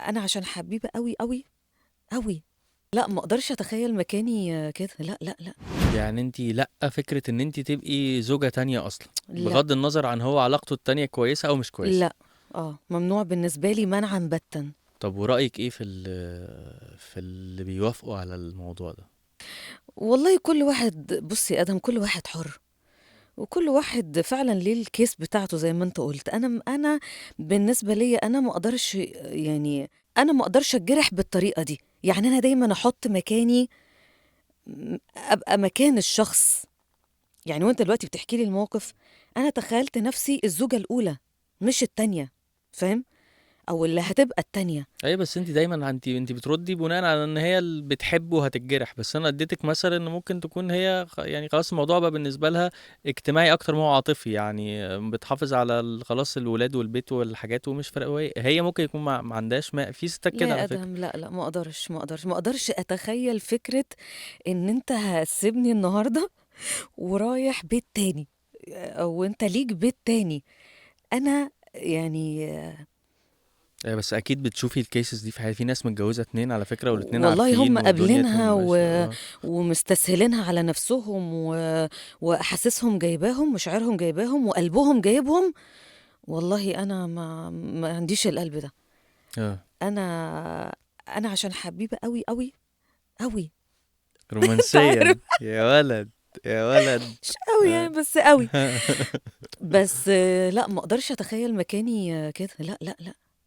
انا عشان حبيبه قوي قوي قوي، لا ما اقدرش اتخيل مكاني كده، لا لا لا. يعني انت لأ فكرة ان انت تبقي زوجة تانية اصلا، لا بغض النظر عن هو علاقته التانية كويسة او مش كويسة. لا. اه ممنوع بالنسبه لي منعا باتا. طب ورأيك ايه في اللي بيوافقوا على الموضوع ده؟ والله كل واحد، بص يا ادم، كل واحد حر، وكل واحد فعلا ليه الكيس بتاعته زي ما انت قلت. انا بالنسبه لي انا ما اقدرش، يعني انا ما اقدرش اتجرح بالطريقه دي. يعني انا دايما احط مكاني، ابقى مكان الشخص. يعني وانت دلوقتي بتحكي لي الموقف، انا تخيلت نفسي الزوجه الاولى مش التانية، فاهم؟ او اللي هتبقى التانية. اي بس انت دايما انت بتردي بناء على ان هي اللي بتحب وهتتجرح، بس انا اديتك مثلا ان ممكن تكون هي يعني خلاص الموضوع بقى بالنسبه لها اجتماعي اكتر ما هو عاطفي، يعني بتحافظ على خلاص الولاد والبيت والحاجات ومش فارقه، هي ممكن يكون ما عندهاش، ما في ستات لا كده يا على فكره. ادم، لا لا، ما اقدرش اتخيل فكره ان انت هتسيبني النهارده ورايح بيت تاني، او انت ليك بيت تاني. انا يعني بس اكيد بتشوفي الكيسز دي في حياتي، في ناس متجوزه اتنين على فكره والاتنين والله عارفين هم ودنيتهم قابلينها ماشيه ومستسهلينها على نفسهم واحاسيسهم جايباهم، مشاعرهم جايباهم، وقلبهم جايبهم. والله انا ما عنديش القلب ده. اه انا انا عشان حبيبه قوي قوي قوي. انت عارف، رومانسيا يا ولد، يا ولد. مش قوي آه. يعني، بس قوي. بس لا ما اقدرش اتخيل مكاني كده، لا لا لا.